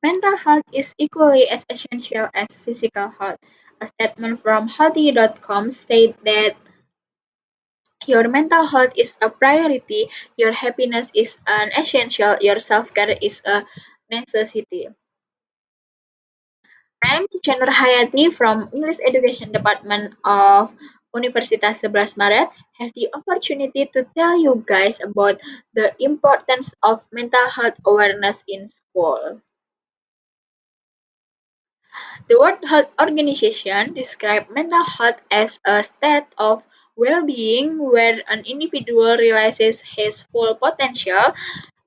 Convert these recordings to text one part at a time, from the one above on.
Mental health is equally as essential as physical health. A statement from Healthy.com said that your mental health is a priority, your happiness is an essential, your self care is a necessity. I'm teacher Hayati from English Education Department of Universitas Sebelas Maret. Have the opportunity to tell you guys about the importance of mental health awareness in school. The World Health Organization describes mental health as a state of well-being where an individual realizes his full potential,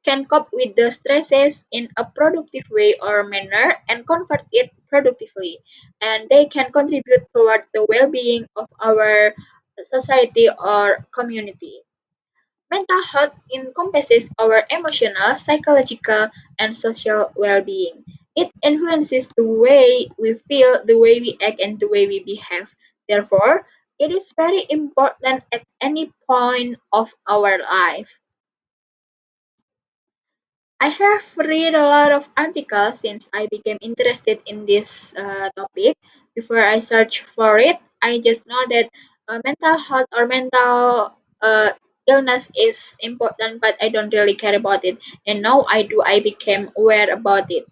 can cope with the stresses in a productive way or manner, and convert it productively. And they can contribute toward the well-being of our society or community. Mental health encompasses our emotional, psychological, and social well being. It influences the way we feel, the way we act, and the way we behave. Therefore, it is very important at any point of our life. I have read a lot of articles since I became interested in this topic. Before I searched for it, I just know that mental health or mental illness is important, but I don't really care about it. And now I do. I became aware about it.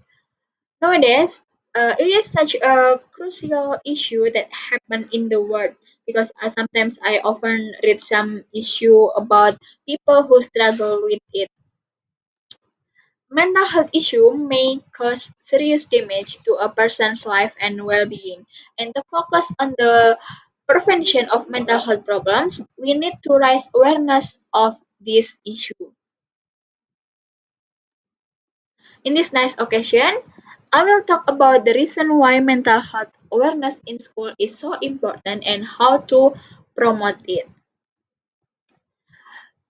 Nowadays, it is such a crucial issue that happen in the world because sometimes I often read some issue about people who struggle with it. Mental health issues may cause serious damage to a person's life and well-being. And to focus on the prevention of mental health problems, we need to raise awareness of this issue. In this nice occasion, I will talk about the reason why mental health awareness in school is so important and how to promote it.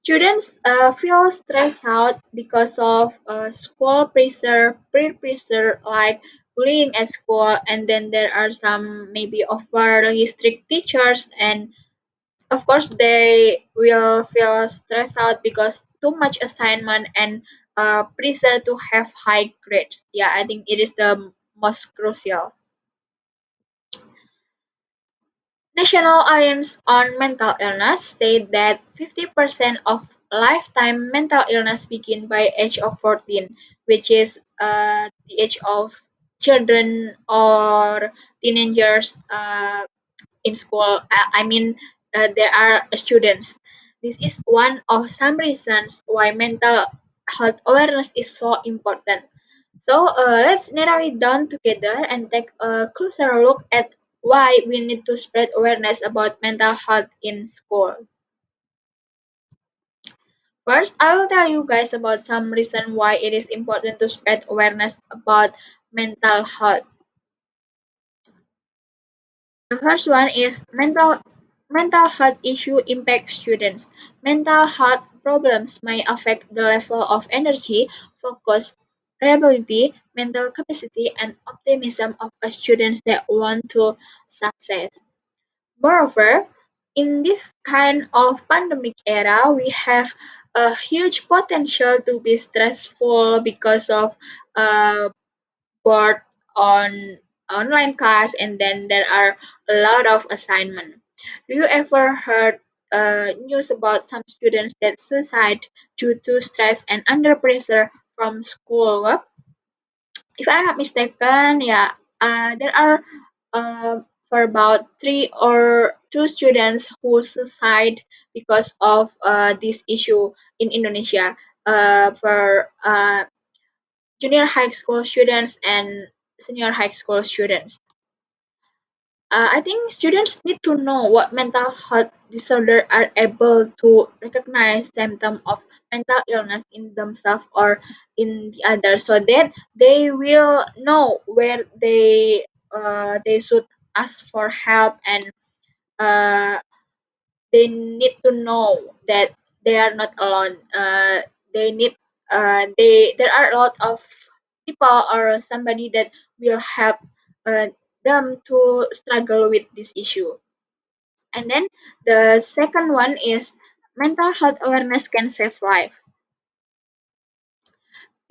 Students feel stressed out because of school pressure, peer pressure, like bullying at school, and then there are some maybe overly strict teachers, and of course they will feel stressed out because too much assignment and pressure to have high grades. Yeah, I think it is the most crucial. National Alliance on Mental Illness said that 50% of lifetime mental illness begin by age of 14, which is the age of children or teenagers in school. There are students. This is one of some reasons why mental health awareness is so important. So let's narrow it down together and take a closer look at why we need to spread awareness about mental health in school. First, I will tell you guys about some reason why it is important to spread awareness about mental health. The first one is mental health issue impact students. Mental health problems may affect the level of energy, focus, reliability, mental capacity, and optimism of a student that want to success. Moreover, in this kind of pandemic era, we have a huge potential to be stressful because of uh, board on online class, and then there are a lot of assignment. Do you ever heard news about some students that suicide due to stress and under pressure from schoolwork? If I'm not mistaken, yeah, there are for about three or two students who suicide because of this issue in Indonesia. For junior high school students and senior high school students. I think students need to know what mental health disorder are able to recognize symptoms of mental illness in themselves or in the others, so that they will know where they should ask for help, and uh, they need to know that they are not alone. They need they there are a lot of people or somebody that will help uh, them to struggle with this issue. And then the second one is mental health awareness can save life.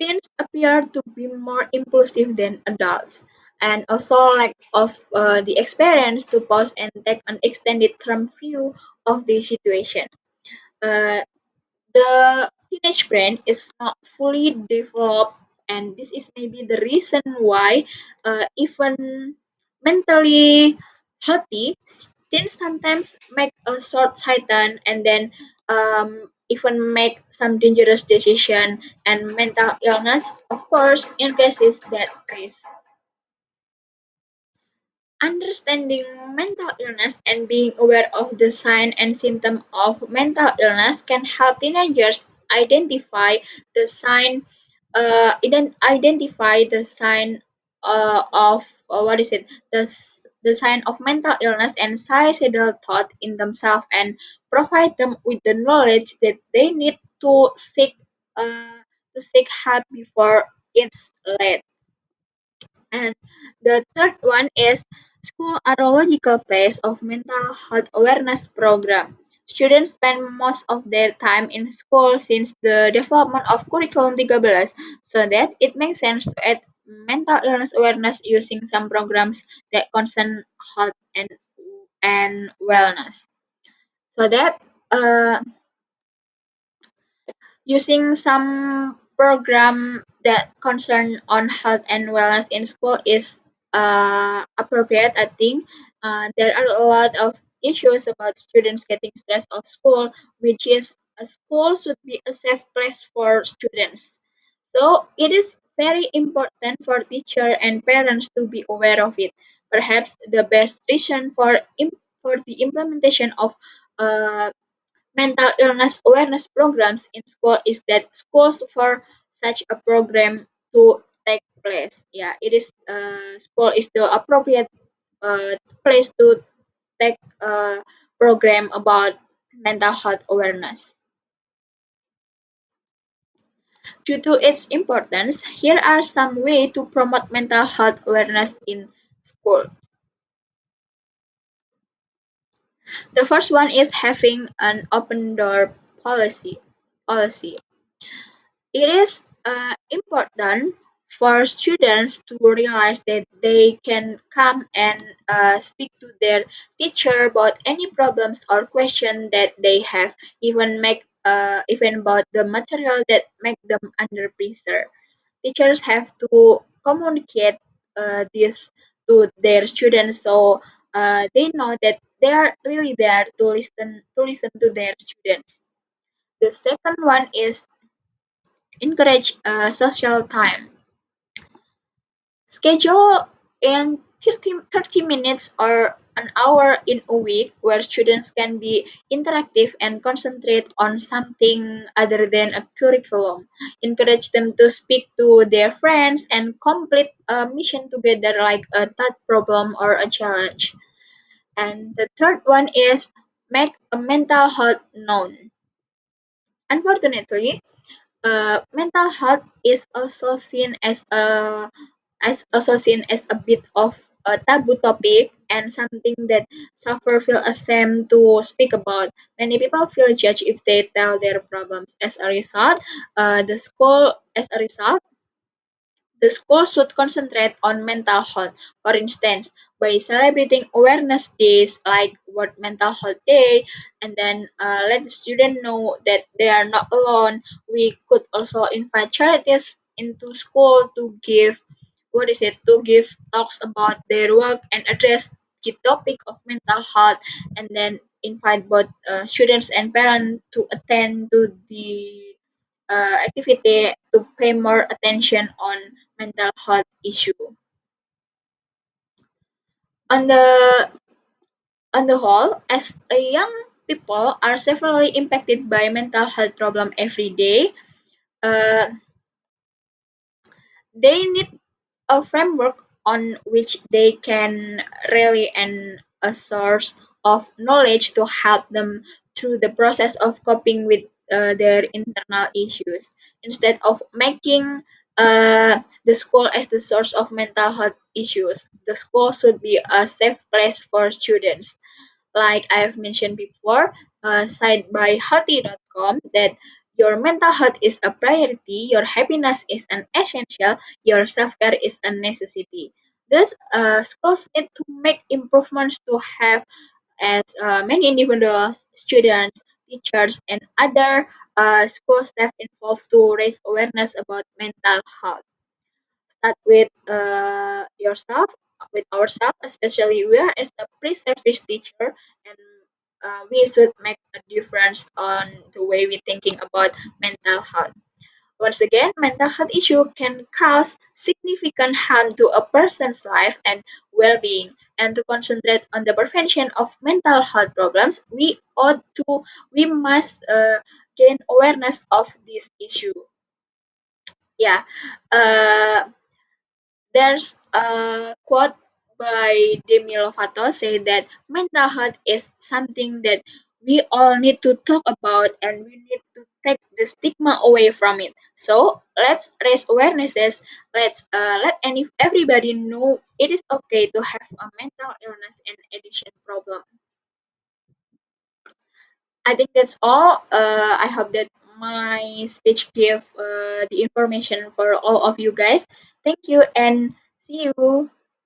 Teens appear to be more impulsive than adults, and also lack of the experience to pause and take an extended term view of the situation. Uh, the teenage brain is not fully developed, and this is maybe the reason why even mentally healthy teens sometimes make a short-sighted and then even make some dangerous decision, and mental illness of course increases that risk. Understanding mental illness and being aware of the sign and symptom of mental illness can help teenagers the sign identify the sign of what is it the sign of mental illness and suicidal thought in themselves, and provide them with the knowledge that they need uh, to seek help before it's late. And the third one is school arological place of mental health awareness program. Students spend most of their time in school since the development of curriculum 13, so that it makes sense to add mental illness awareness using some programs that concern health and wellness. So that using some program that concern on health and wellness in school is appropriate, I think. There are a lot of issues about students getting stressed of school, which is a school should be a safe place for students. So it is very important for teacher and parents to be aware of it. Perhaps the best reason for the implementation of uh, mental illness awareness programs in school is that schools for such a program to take place. Yeah, it is school is the appropriate place to take a program about mental health awareness. Due to its importance, here are some ways to promote mental health awareness in school. The first one is having an open door policy. It is important for students to realize that they can come and speak to their teacher about any problems or question that they have, even about the material that make them under pressure. Teachers have to communicate this to their students, so they know that they are really there to listen to their students. The second one is encourage social time. Schedule in 30 minutes or an hour in a week where students can be interactive and concentrate on something other than a curriculum. Encourage them to speak to their friends and complete a mission together, like a thought problem or a challenge. And the third one is make a mental health known. Unfortunately, mental health is also seen as a bit of a taboo topic and something that suffer feel ashamed to speak about. Many people feel judged if they tell their problems. As a result, the school should concentrate on mental health, for instance, by celebrating awareness days like World Mental Health Day, and then let the student know that they are not alone. We could also invite charities into school to give to give talks about their work and address the topic of mental health, and then invite both students and parents to attend to the activity to pay more attention on mental health issue. On the on the whole, as a young people are severely impacted by mental health problem every day, uh, they need a framework on which they can rely and a source of knowledge to help them through the process of coping with their internal issues. Instead of making the school as the source of mental health issues, the school should be a safe place for students. Like I've mentioned before, site by Hayati.com that Your mental health is a priority, your happiness is an essential, your self care is a necessity. Thus, schools need to make improvements to have as many individuals, students, teachers, and other school staff involved to raise awareness about mental health. Start with yourself, with ourselves, especially we are as a pre-service teacher, and we should make a difference on the way we thinking about mental health. Once again, mental health issue can cause significant harm to a person's life and well-being. And to concentrate on the prevention of mental health problems, we must gain awareness of this issue. Yeah. Uh, there's a quote by Demi Lovato say that mental health is something that we all need to talk about and we need to take the stigma away from it. So let's raise awarenesses. Let's let everybody know it is okay to have a mental illness and addiction problem. I think that's all. I hope that my speech gave the information for all of you guys. Thank you and see you.